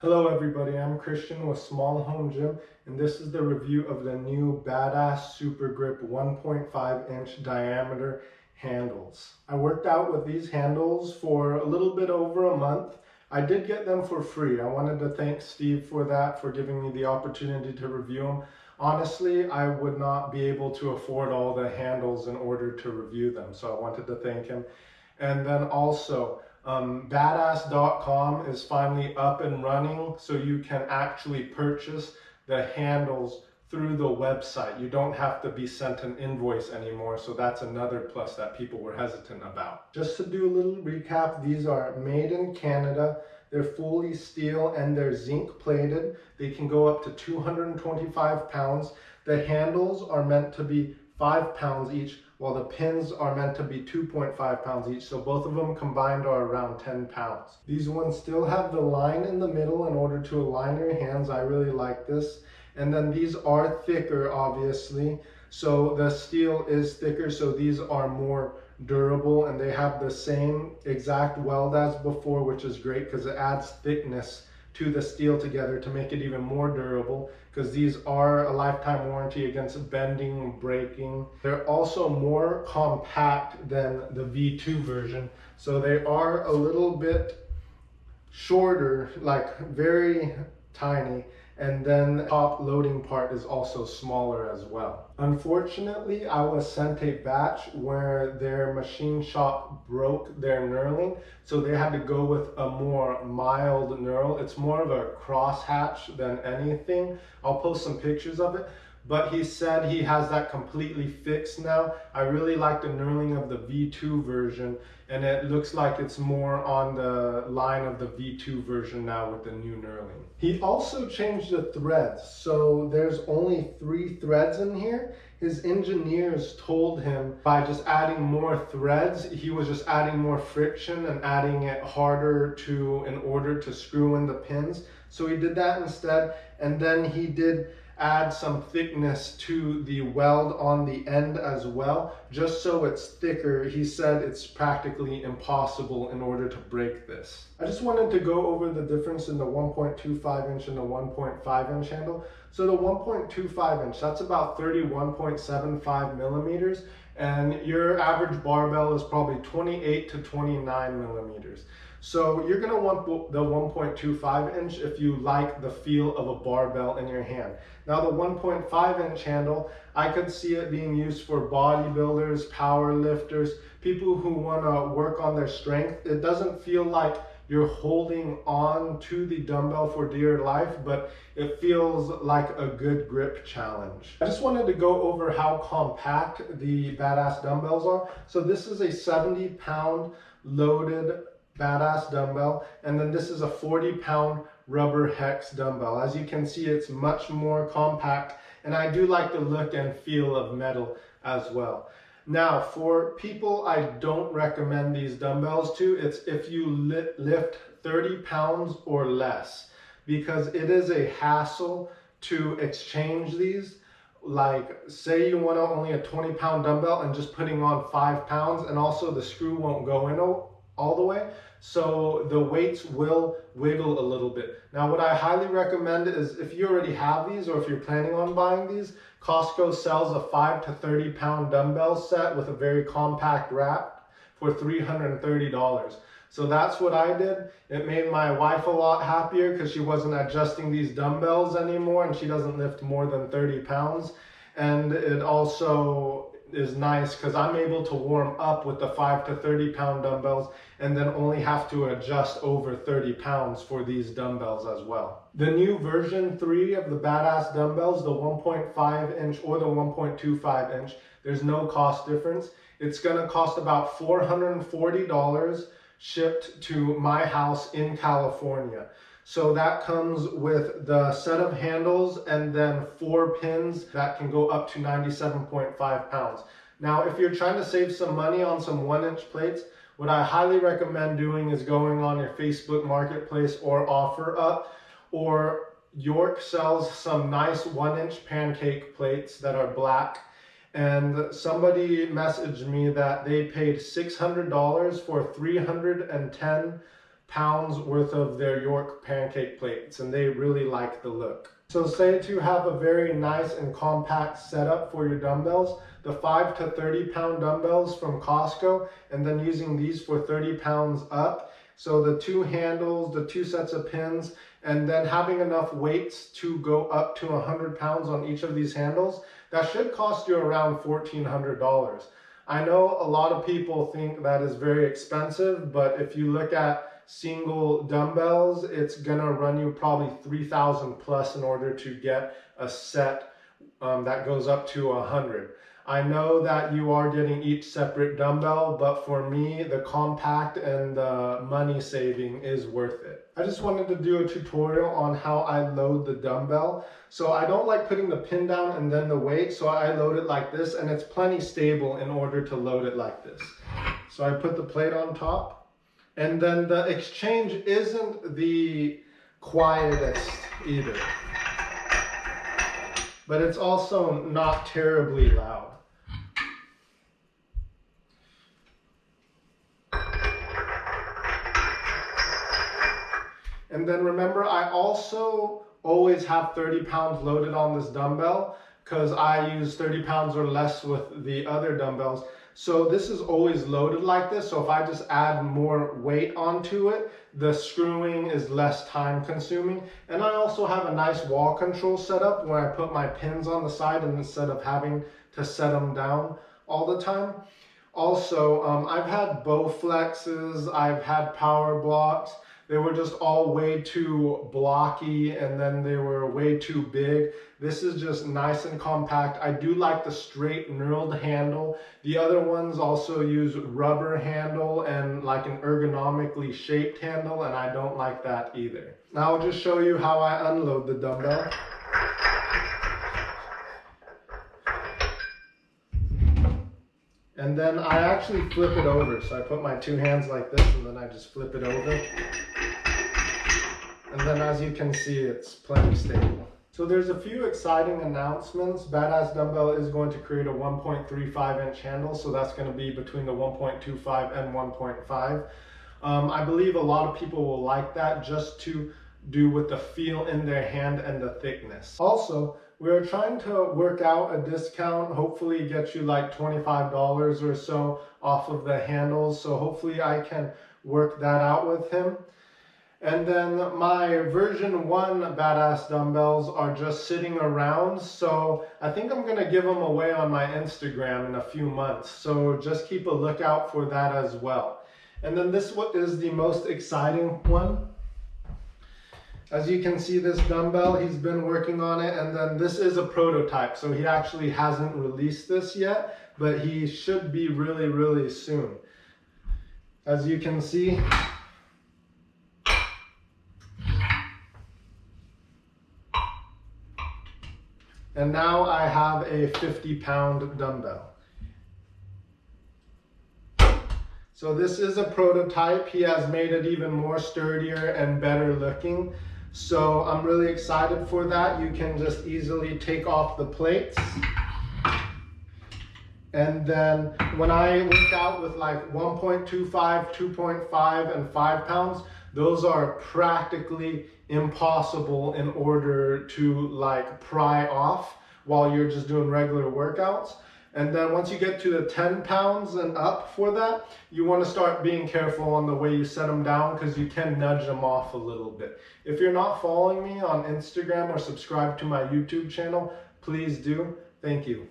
Hello everybody, I'm Christian with Small Home Gym, and this is the review of the new Baadass Super Grip 1.5-inch diameter handles. I worked out with these handles for a little bit over a month. I did get them for free. I wanted to thank Steve for that, for giving me the opportunity to review them. Honestly, I would not be able to afford all the handles in order to review them, so I wanted to thank him. And then also, Baadass.com is finally up and running, so you can actually purchase the handles through the website. You don't have to be sent an invoice anymore, so that's another plus that people were hesitant about. Just to do a little recap, these are made in Canada. They're fully steel and they're zinc plated. They can go up to 225 pounds. The handles are meant to be 5 pounds each, while the pins are meant to be 2.5 pounds each, so both of them combined are around 10 pounds. These ones still have the line in the middle in order to align your hands. I really like this. And then these are thicker, obviously, so the steel is thicker, so these are more durable, and they have the same exact weld as before, which is great because it adds thickness to the steel together to make it even more durable, because these are a lifetime warranty against bending, breaking. They're also more compact than the V2 version, so they are a little bit shorter, like very tiny, and then the top loading part is also smaller as well. Unfortunately, I was sent a batch where their machine shop broke their knurling, so they had to go with a more mild knurl. It's more of a crosshatch than anything. I'll post some pictures of it, but he said he has that completely fixed now. I really like the knurling of the V2 version, and it looks like it's more on the line of the V2 version now with the new knurling. He also changed the threads, so there's only 3 threads in here. His engineers told him by just adding more threads, he was just adding more friction and adding it harder in order to screw in the pins. So he did that instead, and then he did add some thickness to the weld on the end as well, just so it's thicker. He said it's practically impossible in order to break this. I just wanted to go over the difference in the 1.25 inch and the 1.5 inch handle. So the 1.25 inch, that's about 31.75 millimeters, and your average barbell is probably 28 to 29 millimeters. So you're going to want the 1.25 inch if you like the feel of a barbell in your hand. Now the 1.5 inch handle, I could see it being used for bodybuilders, power lifters, people who want to work on their strength. It doesn't feel like you're holding on to the dumbbell for dear life, but it feels like a good grip challenge. I just wanted to go over how compact the Baadass dumbbells are. So this is a 70-pound loaded Baadass dumbbell, and then this is a 40-pound rubber hex dumbbell. As you can see, it's much more compact, and I do like the look and feel of metal as well. Now, for people I don't recommend these dumbbells to, it's if you lift 30 pounds or less, because it is a hassle to exchange these. Like, say you want only a 20-pound dumbbell and just putting on 5 pounds, and also the screw won't go in all the way, so the weights will wiggle a little bit. Now what I highly recommend is, if you already have these or if you're planning on buying these, Costco sells a 5 to 30 pound dumbbell set with a very compact wrap for $330. So that's what I did. It made my wife a lot happier because she wasn't adjusting these dumbbells anymore, and she doesn't lift more than 30 pounds. And it also is nice because I'm able to warm up with the 5 to 30 pound dumbbells and then only have to adjust over 30 pounds for these dumbbells as well. The new version 3 of the Baadass dumbbells, the 1.5 inch or the 1.25 inch, there's no cost difference. It's going to cost about $440 shipped to my house in California. So that comes with the set of handles and then 4 pins that can go up to 97.5 pounds. Now, if you're trying to save some money on some 1-inch plates, what I highly recommend doing is going on your Facebook Marketplace or OfferUp, or York sells some nice 1-inch pancake plates that are black. And somebody messaged me that they paid $600 for 310 pounds worth of their York pancake plates, and they really like the look. So say to have a very nice and compact setup for your dumbbells, the 5 to 30 pound dumbbells from Costco, and then using these for 30 pounds up. So the 2 handles, the 2 sets of pins, and then having enough weights to go up to 100 pounds on each of these handles, that should cost you around $1,400. I know a lot of people think that is very expensive, but if you look at single dumbbells, it's gonna run you probably 3,000 plus in order to get a set that goes up to 100. I know that you are getting each separate dumbbell, but for me, the compact and the money saving is worth it. I just wanted to do a tutorial on how I load the dumbbell. So I don't like putting the pin down and then the weight, so I load it like this, and it's plenty stable in order to load it like this. So I put the plate on top. And then the exchange isn't the quietest either, but it's also not terribly loud. And then remember, I also always have 30 pounds loaded on this dumbbell because I use 30 pounds or less with the other dumbbells. So this is always loaded like this. So if I just add more weight onto it, the screwing is less time consuming. And I also have a nice wall control setup where I put my pins on the side instead of having to set them down all the time. Also, I've had Bowflexes, I've had power blocks. They were just all way too blocky, and then they were way too big. This is just nice and compact. I do like the straight knurled handle. The other ones also use rubber handle and like an ergonomically shaped handle, and I don't like that either. Now I'll just show you how I unload the dumbbell. And then I actually flip it over. So I put my 2 hands like this, and then I just flip it over. And then as you can see, it's plenty stable. So there's a few exciting announcements. Baadass Dumbbell is going to create a 1.35 inch handle. So that's going to be between the 1.25 and 1.5. I believe a lot of people will like that just to do with the feel in their hand and the thickness. Also, we're trying to work out a discount, hopefully get you like $25 or so off of the handles. So hopefully I can work that out with him. And then my version 1 Baadass dumbbells are just sitting around. So I think I'm gonna give them away on my Instagram in a few months. So just keep a lookout for that as well. And then this is the most exciting one. As you can see, this dumbbell, he's been working on it, and then this is a prototype, so he actually hasn't released this yet, but he should be really, really soon. As you can see, and now I have a 50-pound dumbbell. So this is a prototype. He has made it even more sturdier and better looking. So I'm really excited for that. You can just easily take off the plates. And then when I work out with like 1.25, 2.5, and 5 pounds, those are practically impossible in order to like pry off while you're just doing regular workouts. And then once you get to the 10 pounds and up for that, you want to start being careful on the way you set them down because you can nudge them off a little bit. If you're not following me on Instagram or subscribe to my YouTube channel, please do. Thank you.